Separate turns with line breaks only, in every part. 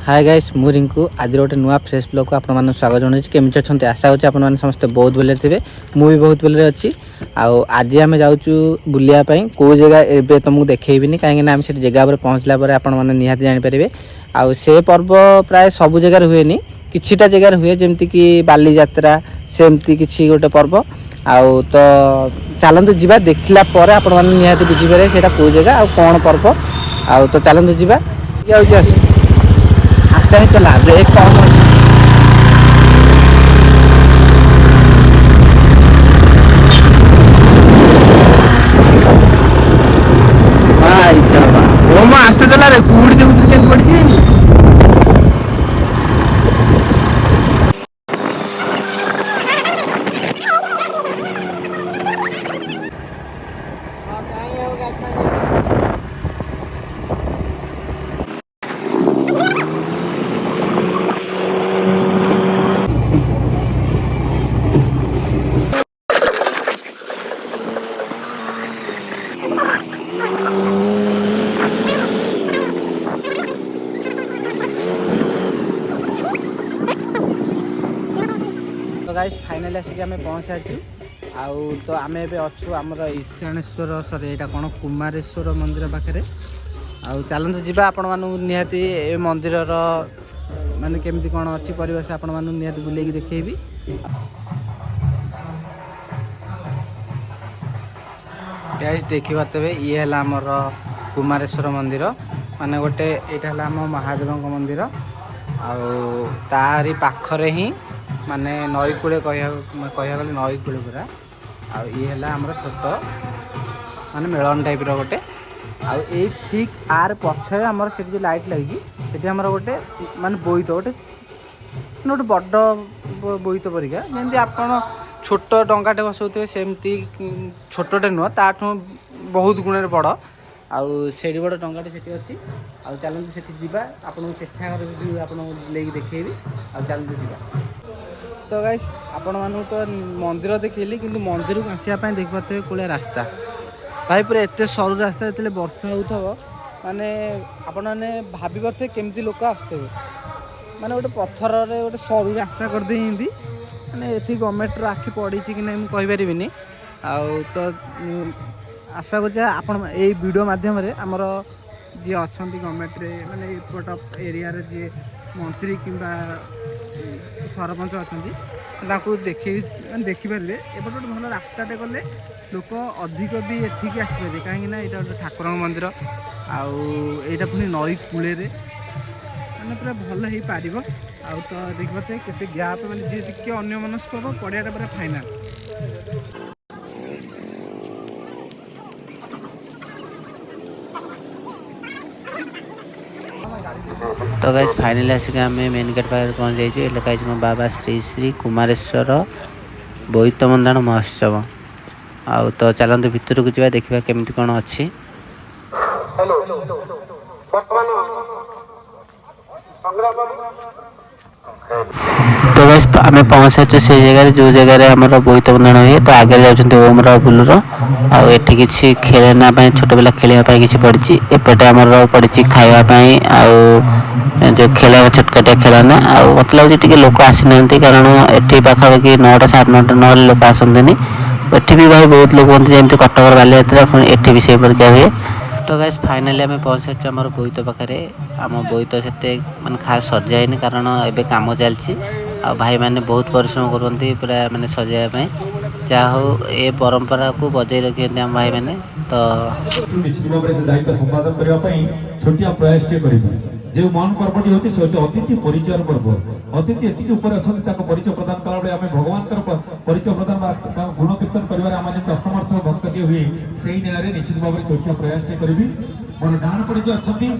Hi guys मु रिंकू आज गोटे नुआ फ्रेश ब्लॉग को आपण मानक स्वागत जनाई केमती अच्छा आशा होची आपण माने समस्त बहुत भले थे मु भी बहुत भले अच्छी आज आम जाऊँ बुलियापाई कौ जगह एवं तुमको देखी कहीं आम से जगह पर पहुँचला आपण मैंने निहाती जानीपारे आउ से पर्व प्राय सब जगार हुए किछिटा जगार हुए जमती कि बाली यात्रा सेमती किसी गोटे पर्व आउ तो चलतु जा देखला आपण मैंने निहाती बुझीपारे से कौ जगह आ कौन पर्व आउ तो चलतु जा आस्ते ही चला ब्रेक कौन आस्ते चला रे कूड़ी पड़ी तो गाइस फाइनली आसिक आम पहुँच सारी आउ तो आम ए अच्छु आमर ईशानेश्वर सॉरी यहाँ कौन कुमारेश्वर मंदिर पाखे आउ चलतु जा आपण मानू निहाती ए मंदिर माने केमती कौन अच्छी परिवेश आपण मानू निहाती बुले देखी गाइस देखी पारे ये है आमर कुमारेश्वर मंदिर माने गोटे यहाँ आम महादेव मंदिर आउ तारी पाखरे ही माने नई कूले कह नई कूले पूरा आउ ये है आमर छोट माने मेलन टाइप रोटे आउ ये ठीक आर पछे आमर से जो लाइट लगी से आमर गोटे माने बोईत गोटे गोटे बड़ बोईत परिका जमी आपड़ छोट डंगाटे बसौथे सेमती छोटे नुह ताठू बहुत गुण बड़ आउ से बड़ डंगाटे से अच्छी आउ चलते से जा आपको सेठाकर लेकिन देखी आउ चलते जा तो गाइस आपण मानू तो मंदिर देखली कि मंदिर को आसापी देख पारे कौन रास्ता भाई पूरा एत सरू रास्ता जो वर्षा हो माने आपण मैंने भाभी पारे केमती लोक आसते माने गोटे पत्थर गोटे सरू रास्ता करदे माने ये गवर्नमेंट आखि पड़ी कि नहीं मुझे कहीपरि आउ तो आशा कर वीडियो मध्यम आमर जी अच्छा गवर्नमेंट माने एपट एरिया जी मंत्री किंबा सरपंच अच्छा देखिपारे एपटे गोटे भल रास्ताटे गले लोक अधिक भी एठिक आसपे कहीं यहाँ गोटे ठाकुर मंदिर आईटा पुणी नई कूले मैंने पूरा भल हो पार आउ तो देखिए केते गैप मैंने जी टी अन्य मनस्क हम पड़ियाटा पूरा फाइनाल तो गाइस फाइनली आसिक आम मेन गेट पाखे पहुँच जाइए लिखाई बाबा श्री श्री कुमारेश्वर बोईत मंदाण महोत्सव आउ तो चलते भितर को जा देखा केमती कौन अच्छी तो गाइस आम पहुँच सारे से जगह जो जगह आमर बोईत बंधाण हुए तो आगे जाऊँच ओम बुलूर आउ किसी खेलना छोट पिला खेलने किसी पड़ी एपटे आमर पड़ी खावाई आउ जो खेल छोटकाटिया खेलना आउ मत लगे लोक आसी ना कारण ये पाखापाखि 9टा 9:30 ना लोक आसती एटी भी भाई बहुत लोग होती जमी कटक बाली यात्रा पुणी एटी भी से परिका हुए तो गाइस फाइनली आम पहुँच सारी आम बोईत पाखे आम बोईत से माने खास सजाइनि कारण एबे काम चलती आ भाई मैंने बहुत परिश्रम करती पूरा माने सजाइवाई जहा हो ए परंपरा को बजाय रखी आम भाई मैंने तो
निश्चित भाव में दायित्व संपादन करने छोटिया प्रयास जो मान पर्वटी होती से अतिथि परिचय पर्व अतिथि एति ऊपर अच्छा परिचय प्रदान कला आम भगवान परिचय प्रदान गुण कीर्तन कर असमर्थ भक्त हुए से न्याय निश्चित भाव में छोटिया प्रयास करी मोर डाण पड़ी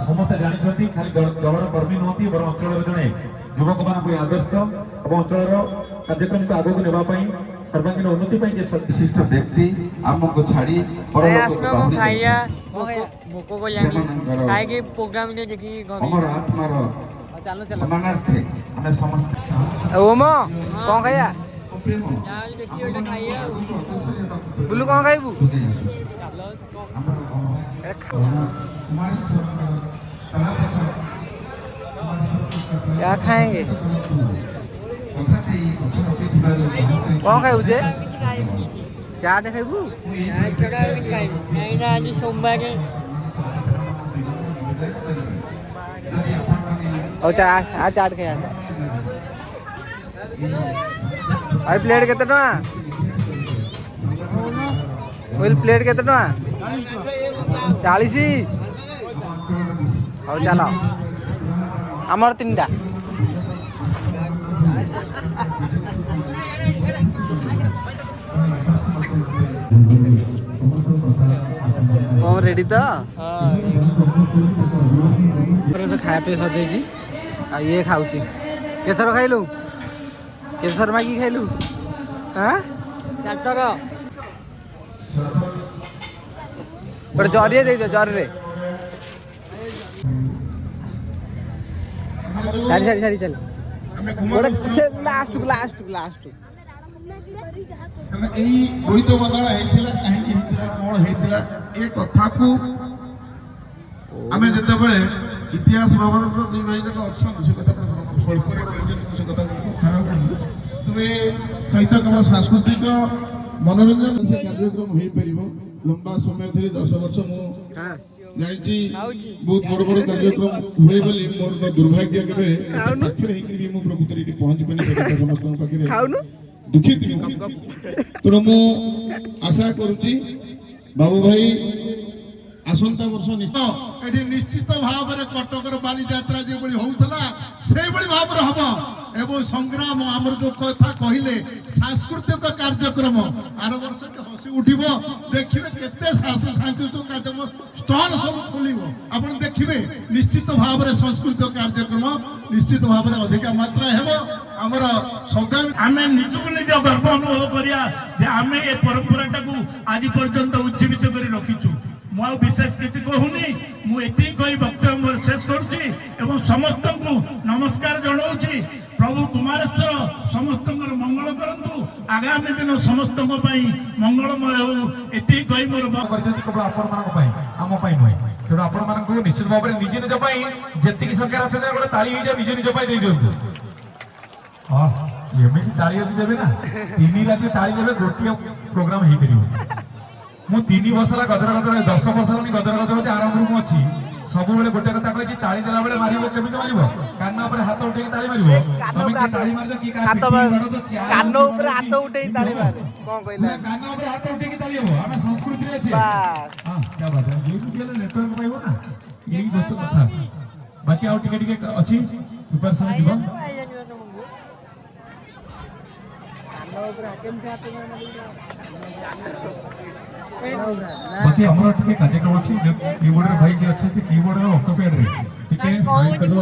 समस्त जानते खाली दलर कर्मी नुहति बर अंचल जड़े युवक मान आदर्श और अंचल कार्यक्रम को आगे नापी सर्वांगीन उन्नति विशिष्ट व्यक्ति आमको छाड़ी
प्रोग्राम देखी
आत्मार समानार्थे आम समस्त
ओम कौन खाइया बुलू कौन खाइबू क्या खाएंगे कौन खाइबू जे चाट खाइबू
सोमवार
और आ चाट खाई आस भाई प्लेट केते टका ओइल प्लेट केते टका 40 हौ चलो आमर 3टा कौन रेडी तो खाया पे सजेजी आ ये खाऊची केथर खाइलु केथर मागी खाइलु हां
चाटर
पर जरिए दे दो जरिए सारी चल गोटे से लास्ट
ଏଇ ବୋଇତ ବନ୍ଦାଣ ହେଇଥିଲା କାହିଁକି ହେଇଥିଲା କଣ ହେଇଥିଲା ଏ କଥାକୁ ଆମେ ଯେତେବେଳେ ଇତିହାସ ବାବଦରେ ଦୁଇ ଭାଇ ଯାକ ଅଛନ୍ତି ସେ କଥା ସ୍ୱଳ୍ପରେ କହିଛନ୍ତି ସେ କଥା ତୁମେ ସହିତ କେବଳ ସାଂସ୍କୃତିକ ମନୋରଞ୍ଜନ ସେ କାର୍ଯ୍ୟକ୍ରମ ହେଇପାରିବ ଲମ୍ବା ସମୟ ଧରି 10 ବର୍ଷ ମୁଁ ଜାଣିଛି ବହୁତ ବଡ଼ ବଡ଼ କାର୍ଯ୍ୟକ୍ରମ ହୁଏ ବୋଲି ମୋର ତ ଦୁର୍ଭାଗ୍ୟ କେବେ ପାଖରେ ହେଇକି ମୁଁ ପ୍ରକୃତରେ ଏଠି ପହଞ୍ଚି ପାରିନି ସମସ୍ତଙ୍କ ପାଖରେ ଦୁଃଖିତ ତେଣୁ ମୁଁ ଆଶା କରୁଛି ବାବୁ ଭାଇ ଆସନ୍ତା ବର୍ଷ ଏଠି ନିଶ୍ଚିତ ଭାବରେ କଟକର ବାଲିଯାତ୍ରା ଯେଭଳି ହଉଥିଲା ସେଇଭଳି ଭାବରେ ହବ ଏବଂ ସଂଗ୍ରାମ ଆମର ଯୋଉ କଥା କହିଲେ ସାଂସ୍କୃତିକ କାର୍ଯ୍ୟକ୍ରମ ଆର ବର୍ଷ ହସି ଉଠିବ ଦେଖିବେ କେତେ ସାଂସ୍କୃତିକ କାର୍ଯ୍ୟକ୍ରମ ଷ୍ଟଲ ସବୁ ଖୋଲିବ ଆପଣ ଦେଖିବେ ନିଶ୍ଚିତ ଭାବରେ ସାଂସ୍କୃତିକ କାର୍ଯ୍ୟକ୍ରମ ନିଶ୍ଚିତ ଭାବରେ ଅଧିକା ମାତ୍ରା ହେବ ଆମର ସଂଗ୍ରାମ
ଆମେ ନିଜକୁ ନିଜ ଗର୍ବ ଅନୁଭବ କରିବା ଯେ ଆମେ ଏ ପରମ୍ପରାଟାକୁ ଆଜି ପର୍ଯ୍ୟନ୍ତ ଉଜ୍ଜୀବିତ କରି ରଖିଛୁ ମୁଁ ଆଉ ବିଶେଷ କିଛି କହୁନି ମୁଁ ଏତିକି କହି ବକ୍ତବ୍ୟ ମୋର ଶେଷ କରୁଛି ଏବଂ ସମସ୍ତଙ୍କୁ ନମସ୍କାର ଜଣାଉଛି ପ୍ରଭୁ କୁମାରେଶ୍ୱର ସମସ୍ତଙ୍କର ମଙ୍ଗଳ କରନ୍ତୁ ଆଗାମୀ ଦିନ ସମସ୍ତଙ୍କ ପାଇଁ ମଙ୍ଗଳମୟ ହେଉ ଏତିକି କହି ମୋର
କରିଛନ୍ତି କେବଳ ଆପଣମାନଙ୍କ ପାଇଁ ଆମ ପାଇଁ ନୁହେଁ ତେଣୁ ଆପଣମାନଙ୍କୁ ନିଶ୍ଚିତ ଭାବରେ ନିଜ ନିଜ ପାଇଁ ଯେତିକି ସଂଖ୍ୟାରେ ଅଛନ୍ତି ଗୋଟେ ତାଳି ହେଇଯାଉ ନିଜ ନିଜ ପାଇଁ ଦେଇଦିଅନ୍ତୁ ହଁ ଏମିତି ତାଳି ଯଦି ଦେବେ ନା 3 ରାତି ତାଳି ଦେବେ ଗୋଟିଏ ପ୍ରୋଗ୍ରାମ ହେଇପାରିବ ମୁଁ 3 ବର୍ଷ ହେଲା ଗଦର 10 ବର୍ଷ ହେଲା ଗଦର ଆରମ୍ଭରୁ ମୁଁ ଅଛି ସବୁବେଳେ ଗୋଟେ କଥା କହିଛି ତାଳି ଦେଲା ବେଳେ ମାରିବ କେମିତି ମାରିବ କାନ ଉପରେ ହାତ ଉଠେଇକି ତାଳି ମାରିବ ତମେ କି ତାଳି ମାରିବ କି
କାନ ଉପରେ ହାତ ଉଠେଇ ତାଳି ମାରେ କଣ କହିଲା
କାନ ଉପରେ ହାତ ଉଠେଇକି ତାଳି ହବ ଆମେ ସଂସ୍କୃତିରେ ଅଛି ହଁ क्या बात है यूट्यूब के नेटवर्क पाइबो ना यही बहुत କଥା बाकी ଆଉ ଟିକେ ଟିକେ ଅଛି ପ୍ରିପାରେସନ ଯିବ बाकी हमरा टिके कार्यक्रम अछि कीबोर्ड रे भाई के अछि कीबोर्ड रे ऑक्टोपैड रे टिके साइड कर दो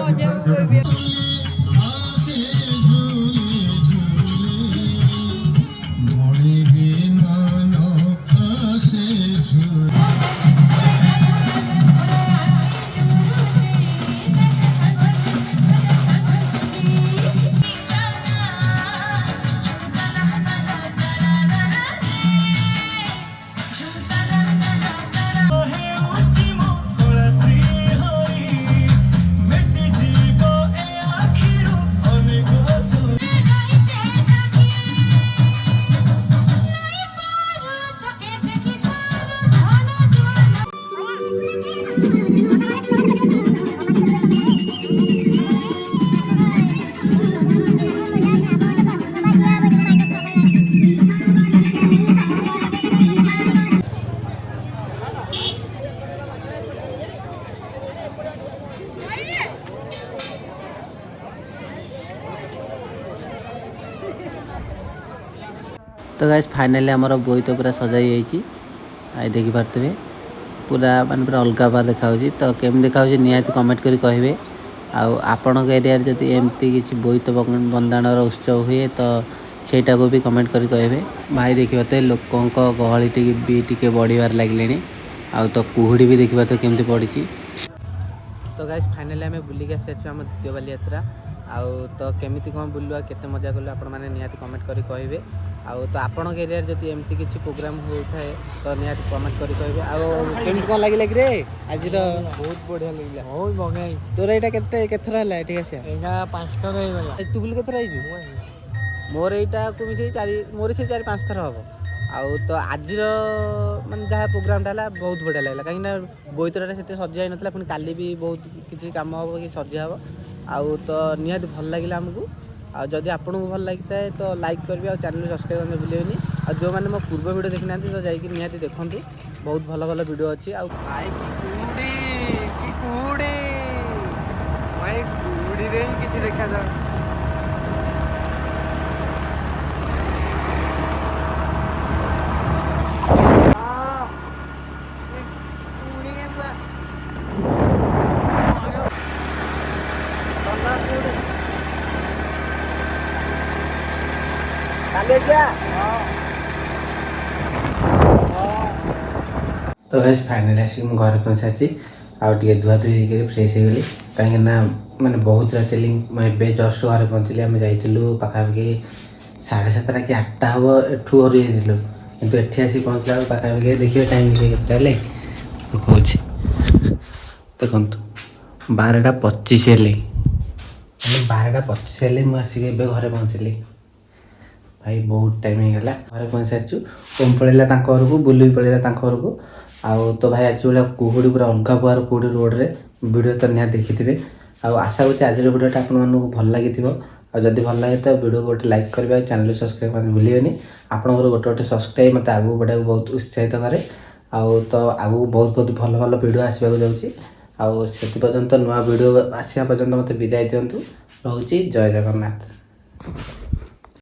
तो गाइस फाइनली आमर बोईत पूरा सजाई जाइए आई देखी पारे पूरा मान पूरा अलग बार देखा तो केमी देखा निहाती कमेंट करी कहे आपण एरिया जदि एमती किसी बोईत बंदाणर उत्सव हुए तो ସେଇଟାକୁ भी कमेंट करी कहे भाई देखिए लोकों गहली भी टी बढ़िबार लगे आउ तो कुहुड़ी भी देखा तो केमती पड़ी। तो गाइस फाइनली आम बुलिक आसी आम द्वितीय बालीयात्रा आउ तो केमिति कौन बुलवा केते मजा कलु आपण माने निहाती कमेंट करी कहे ଆଉ ତ ଆପଣଙ୍କ ଏରିଆରେ ଯଦି ଏମିତି କିଛି ପ୍ରୋଗ୍ରାମ୍ ହେଉଥାଏ ତ ନିହାତି କମେଣ୍ଟ କରି କହିବେ। ଆଉ କେମିତି କ'ଣ ଲାଗିଲା କି ରେ ଆଜିର?
ବହୁତ ବଢିଆ ଲାଗିଲା, ବହୁତ ବଢିଆ।
ତୋର ଏଇଟା କେତେଥର ହେଲା ଏଠିକି ଆସିବା?
ଏଇଟା 5 ଥର ହେଇଗଲା।
ତୁ ବୁଲି କେତେଥର ହେଇଛୁ? ମୋର ଏଇଟାକୁ ମିଶେଇ ମୋର ସେଇ 4-5 ଥର ହେବ। ଆଉ ତ ଆଜିର ମାନେ ଯାହା ପ୍ରୋଗ୍ରାମଟା ହେଲା ବହୁତ ବଢ଼ିଆ ଲାଗିଲା, କାହିଁକିନା ବୋଇତରାଟା ସେତେ ସଜା ହେଇନଥିଲା, ପୁଣି କାଲି ବି ବହୁତ କିଛି କାମ ହେବ କି ସଜା ହେବ। ଆଉ ତ ନିହାତି ଭଲ ଲାଗିଲା ଆମକୁ। ଆଉ ଯଦି ଆପଣଙ୍କୁ ଭଲ ଲାଗିଥାଏ ତ ଲାଇକ୍ କରିବେ, ଆଉ ଚ୍ୟାନେଲ୍ ସବସ୍କ୍ରାଇବ୍ କରିବାକୁ ଭୁଲିବେନି। ଆଉ ଯେଉଁମାନେ ମୋ ପୂର୍ବ ଭିଡ଼ିଓ ଦେଖିନାହାନ୍ତି ତ ଯାଇକି ନିହାତି ଦେଖନ୍ତୁ, ବହୁତ ଭଲ ଭଲ ଭିଡ଼ିଓ ଅଛି। ଆଉ ଭାଇ କି କୁହୁଡ଼ି ଭାଇ, କୁହୁଡ଼ିରେ ହିଁ କିଛି ଦେଖାଯାଉ। ତ ଗାଇସ୍ ଫାଇନାଲି ଆସିକି ମୁଁ ଘରେ ପହଞ୍ଚାଛି। ଆଉ ଟିକେ ଧୁଆଧୁଇ ହେଇକରି ଫ୍ରେଶ୍ ହେଇଗଲି, କାହିଁକିନା ମାନେ ବହୁତ ରାତି ହେଲି। ମୁଁ ଏବେ ଜଷ୍ଟ ଘରେ ପହଞ୍ଚିଲି। ଆମେ ଯାଇଥିଲୁ ପାଖାପାଖି 7:30 କି 8ଟା ହେବ ଏଠୁ ଘରୁ ଯାଇଥିଲୁ, କିନ୍ତୁ ଏଠି ଆସିକି ପହଞ୍ଚିଲା ବେଳକୁ ପାଖାପାଖି ଦେଖିବେ ଟାଇମ୍ ଦେଖିବେ କେତେଟା ହେଲେ କହୁଛି ଦେଖନ୍ତୁ 12:25 ହେଲେ। 12:25 ହେଲେ ମୁଁ ଆସିକି ଏବେ ଘରେ ପହଞ୍ଚିଲି। ଭାଇ ବହୁତ ଟାଇମ୍ ହେଇଗଲା, ଘରେ ପହଞ୍ଚି ସାରିଛୁ। ଓମ୍ ପଳେଇଲା ତାଙ୍କ ଘରକୁ, ବୁଲି ପଳେଇଲା ତାଙ୍କ ଘରକୁ। ଆଉ ତ ଭାଇ ଆଜି ଭଳିଆ କୁହୁଡ଼ି ପୁରା ଅଲଗା ପ୍ରକାର କୁହୁଡ଼ି ରୋଡ଼ରେ ଭିଡ଼ିଓ ତ ନିହାତି ଦେଖିଥିବେ। ଆଉ ଆଶା କରୁଛି ଆଜିର ଭିଡ଼ିଓଟା ଆପଣମାନଙ୍କୁ ଭଲ ଲାଗିଥିବ। ଆଉ ଯଦି ଭଲ ଲାଗେ ତ ଭିଡ଼ିଓକୁ ଗୋଟେ ଲାଇକ୍ କରିବେ, ଆଉ ଚ୍ୟାନେଲ୍ ସବସ୍କ୍ରାଇବ୍ କରିବାକୁ ଭୁଲିବେନି। ଆପଣଙ୍କର ଗୋଟେ ସବସ୍କ୍ରାଇବ୍ ମୋତେ ଆଗକୁ ବଢ଼ିବାକୁ ବହୁତ ଉତ୍ସାହିତ କରେ। ଆଉ ତ ଆଗକୁ ବହୁତ ଭଲ ଭଲ ଭିଡ଼ିଓ ଆସିବାକୁ ଯାଉଛି। ଆଉ ସେଥି ପର୍ଯ୍ୟନ୍ତ ନୂଆ ଭିଡ଼ିଓ ଆସିବା ପର୍ଯ୍ୟନ୍ତ ମୋତେ ବିଦାୟ ଦିଅନ୍ତୁ। ରହୁଛି, ଜୟ ଜଗନ୍ନାଥ।